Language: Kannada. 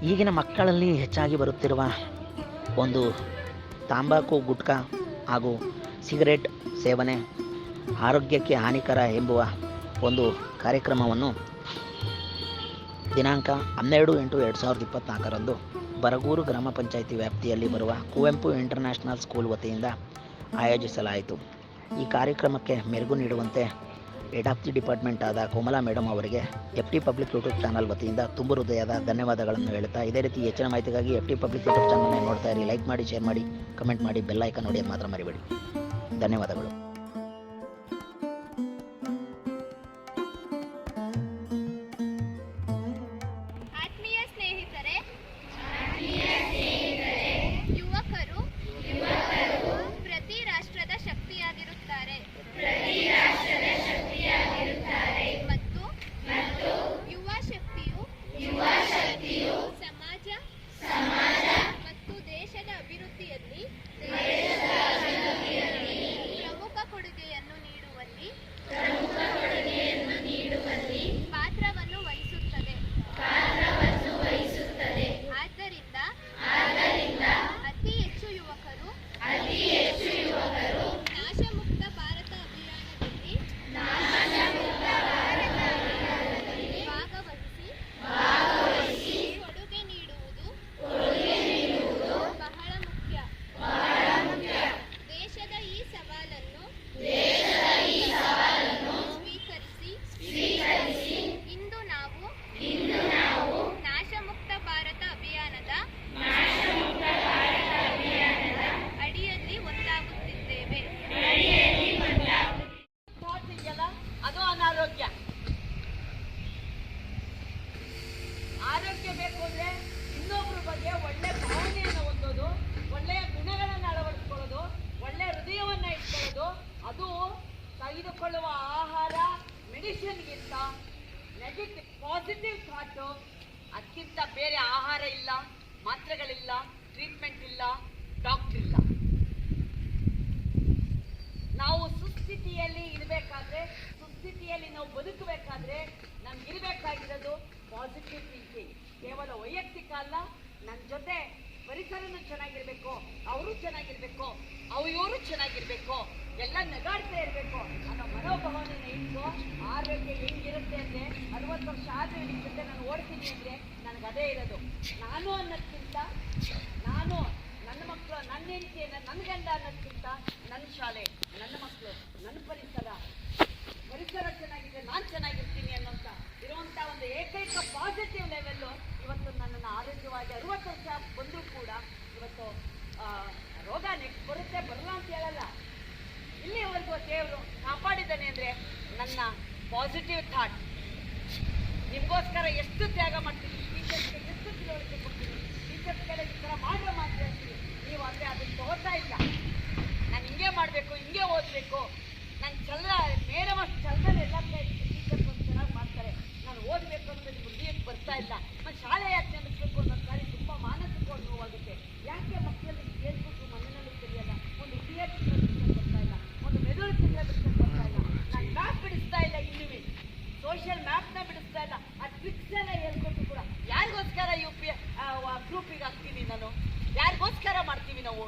ಈಗಿನ ಮಕ್ಕಳಲ್ಲಿ ಹೆಚ್ಚಾಗಿ ಬರುತ್ತಿರುವ ಒಂದು ತಂಬಾಕು ಗುಟ್ಕಾ ಹಾಗೂ ಸಿಗರೇಟ್ ಸೇವನೆ ಆರೋಗ್ಯಕ್ಕೆ ಹಾನಿಕರ ಎಂಬುವ ಒಂದು ಕಾರ್ಯಕ್ರಮವನ್ನು ದಿನಾಂಕ 12/8/2024 ಬರಗೂರು ಗ್ರಾಮ ಪಂಚಾಯಿತಿ ವ್ಯಾಪ್ತಿಯಲ್ಲಿ ಬರುವ ಕುವೆಂಪು ಇಂಟರ್ನ್ಯಾಷನಲ್ ಸ್ಕೂಲ್ ವತಿಯಿಂದ ಆಯೋಜಿಸಲಾಯಿತು. ಈ ಕಾರ್ಯಕ್ರಮಕ್ಕೆ ಮೆರುಗು ನೀಡುವಂತೆ ಹೆಡ್ ಆಫ್ ದಿ ಡಿಪಾರ್ಟ್ಮೆಂಟ್ ಆದ ಕೋಮಲಾ ಮೇಡಮ್ ಅವರಿಗೆ FT ಪಬ್ಲಿಕ್ ಯೂಟ್ಯೂಬ್ ಚಾನಲ್ ವತಿಯಿಂದ ತುಂಬ ಹೃದಯದ ಧನ್ಯವಾದಗಳನ್ನು ಹೇಳುತ್ತಾ, ಇದೇ ರೀತಿ ಹೆಚ್ಚಿನ ಮಾಹಿತಿಗಾಗಿ FT ಪಬ್ಲಿಕ್ ಯೂಟ್ಯೂಬ್ ಚಾನಲ್ನ ನೋಡ್ತಾ ಇರಿ. ಲೈಕ್ ಮಾಡಿ, ಶೇರ್ ಮಾಡಿ, ಕಮೆಂಟ್ ಮಾಡಿ, ಬೆಲ್ ಐಕಾನ್ ನೋಡಿ ಮಾತ್ರ ಮರಿಬೇಡಿ. ಧನ್ಯವಾದಗಳು. ಆತ್ಮೀಯ ಸ್ನೇಹಿತರೆ, ಯುವಕರು ಪ್ರತಿ ರಾಷ್ಟ್ರದ ಶಕ್ತಿಯಾಗಿರುತ್ತಾರೆ ಮತ್ತು ಯುವ ಶಕ್ತಿಯು ಸಮಾಜ ಮತ್ತು ದೇಶದ ಅಭಿವೃದ್ಧಿಯಲ್ಲಿ ಪ್ರಮುಖ ಕೊಡುಗೆಯನ್ನು ನೀಡುವಲ್ಲಿ ಪಾತ್ರವನ್ನು ವಹಿಸುತ್ತದೆ. ಆದ್ದರಿಂದ ಅತಿ ಹೆಚ್ಚು ಯುವಕರು ನಾಶಮುಕ್ತ ಭಾರತ ಅಭಿಯಾನದಲ್ಲಿ ಭಾಗವಹಿಸಿ ಕೊಡುಗೆ ನೀಡುವುದು ಬಹಳ ಮುಖ್ಯ. ದೇಶದ ಈ ಸವಾಲನ್ನು ಸ್ವೀಕರಿಸಿ ಇಂದು ನಾವು ನಾಶಮುಕ್ತ ಭಾರತ ಅಭಿಯಾನದ ಅಡಿಯಲ್ಲಿ ಒಂದಾಗುತ್ತಿದ್ದೇವೆ. ಅದು ಅನಾರೋಗ್ಯ. ಆರೋಗ್ಯ ಬೇಕು ಅಂದ್ರೆ ಇನ್ನೊಬ್ಬರ ಬಗ್ಗೆ ಒಳ್ಳೆ ಭಾವನೆಯನ್ನು ಹೊಂದೋದು, ಒಳ್ಳೆಯ ಗುಣಗಳನ್ನು ಅಳವಡಿಸ್ಕೊಳ್ಳೋದು, ಒಳ್ಳೆ ಹೃದಯವನ್ನ ಇಟ್ಕೊಳ್ಳೋದು, ಅದು ತೆಗೆದುಕೊಳ್ಳುವ ಆಹಾರ ಮೆಡಿಸಿನ್ಗಿಂತ ನೆಗೆಟಿವ್ ಪಾಸಿಟಿವ್ ಥಾಟು, ಅದಕ್ಕಿಂತ ಬೇರೆ ಆಹಾರ ಇಲ್ಲ, ಮಾತ್ರೆಗಳಿಲ್ಲ, ಟ್ರೀಟ್ಮೆಂಟ್ ಇಲ್ಲ, ಡಾಕ್ಟರ್ ಇಲ್ಲ. ನಾವು ಸುಸ್ಥಿತಿಯಲ್ಲಿ ಇರಬೇಕಾದ್ರೆ, ಸುಸ್ಥಿತಿಯಲ್ಲಿ ನಾವು ಬದುಕಬೇಕಾದ್ರೆ ನಮ್ಗಿರ್ಬೇಕಾಗಿರೋದು ಪಾಸಿಟಿವ್ ಥಿಂಕಿಂಗ್. ಕೇವಲ ವೈಯಕ್ತಿಕ ಅಲ್ಲ, ನನ್ನ ಜೊತೆ ಪರಿಸರನೂ ಚೆನ್ನಾಗಿರ್ಬೇಕು, ಅವರು ಚೆನ್ನಾಗಿರ್ಬೇಕು, ಇವರು ಚೆನ್ನಾಗಿರ್ಬೇಕು, ಎಲ್ಲ ನಗಾಡ್ತಾ ಇರಬೇಕು ಅನ್ನೋ ಮನೋಭಾವನೆ ಇಟ್ಟು ಆರೋಗ್ಯ ಹೆಂಗಿರುತ್ತೆ ಅಂದರೆ 60 ವರ್ಷ ಆದರೂ ನಿಮ್ಮ ಜೊತೆ ನಾನು ಓಡ್ತೀನಿ ಅಂದರೆ ನನಗದೇ ಇರೋದು. ನಾನು ಅನ್ನೋದಕ್ಕಿಂತ ನಾನು ನನ್ನ ಮಕ್ಕಳು, ನನ್ನ ಹೆಂಡತಿಯನ್ನು, ನನ್ನ ಗಂಡ ಅನ್ನೋದಕ್ಕಿಂತ ನನ್ನ ಶಾಲೆ, ನನ್ನ ಮಕ್ಕಳು, ನನ್ನ ಪರಿಸರ ಚೆನ್ನಾಗಿದೆ, ನಾನು ಚೆನ್ನಾಗಿರ್ತೀನಿ ಅನ್ನೋಂಥ ಇರುವಂಥ ಒಂದು ಏಕೈಕ ಪಾಸಿಟಿವ್ ಲೆವೆಲ್ಲು ಇವತ್ತು ನನ್ನನ್ನು ಆರೋಗ್ಯವಾಗಿ 60 ವರ್ಷ ಬಂದರೂ ಕೂಡ ಇವತ್ತು ರೋಗ ನೆಕ್ಸ್ಟ್ ಬರುತ್ತೆ, ಬರಲ್ಲ ಅಂತ ಹೇಳಲ್ಲ. ಇಲ್ಲಿವರೆಗೂ ದೇವರು ಕಾಪಾಡಿದ್ದಾನೆ ಅಂದರೆ ನನ್ನ ಪಾಸಿಟಿವ್ ಥಾಟ್. ನಿಮಗೋಸ್ಕರ ಎಷ್ಟು ತ್ಯಾಗ ಮಾಡ್ತೀನಿ, ಟೀಚರ್ಸ್ಗೆ ಎಷ್ಟು ತಿಳುವಳಿಕೆ ಕೊಡ್ತೀನಿ, ಟೀಚರ್ಸ್ಗೆಲ್ಲ ಈ ಥರ ಮಾಡೋ ಮಾತ್ರ ಹೇಳ್ತೀನಿ. ನೀವು ಅಂದರೆ ಅದನ್ನು ತಗೋತಾ ಇಲ್ಲ. ನಾನು ಹಿಂಗೆ ಮಾಡಬೇಕು, ಹಿಂಗೆ ಓದಬೇಕು, ನಾನು ಮೇಡಮ್ ಅಷ್ಟು ಚಲದಲ್ಲಿ ಎಲ್ಲ ಟೀಚರ್ಸ್ ಒಂದು ಚೆನ್ನಾಗಿ ಮಾಡ್ತಾರೆ, ನಾನು ಓದಬೇಕು ಅಂತ ನಿಮ್ಗೆ ಹೃದಯಕ್ಕೆ ಬರ್ತಾ ಇಲ್ಲ. ಮತ್ತು ಶಾಲೆ ಯಾಕೆ ನೆನೆಸ್ಬೇಕು ಅನ್ನೋ ಸಾರಿ ತುಂಬ ಮಾನಸಿಕವಾಗಿ ನೋವಾಗುತ್ತೆ. ಯಾಕೆ ಮಕ್ಕಳಲ್ಲಿ ಕೇಳ್ಬಿಟ್ಟು ಮನೆಯಲ್ಲೂ ತಿಳಿಯಲ್ಲ, ಒಂದು ಕ್ರಿಯೇಟಿವ್ ಬರ್ತಾ ಇಲ್ಲ, ಒಂದು ಮೆದುಳು ಬಿಡಿಸ್ಕೊಂಡು ಬರ್ತಾ ಇಲ್ಲ, ನಾನು ಮ್ಯಾಪ್ ಬಿಡಿಸ್ತಾ ಇಲ್ಲ, ಇನ್ನೂ ಸೋಷಿಯಲ್ ಮ್ಯಾಪ್ನ ಬಿಡಿಸ್ತಾ ಇಲ್ಲ. ಆ ಟ್ರಿಕ್ಸ್ ಎಲ್ಲ ಹೇಳ್ಕೊಟ್ಟು ಕೂಡ ಯಾರಿಗೋಸ್ಕರ ಗ್ರೂಪಿಗೆ ಹಾಕ್ತೀನಿ ನಾನು, ಯಾರಿಗೋಸ್ಕರ ಮಾಡ್ತೀವಿ ನಾವು?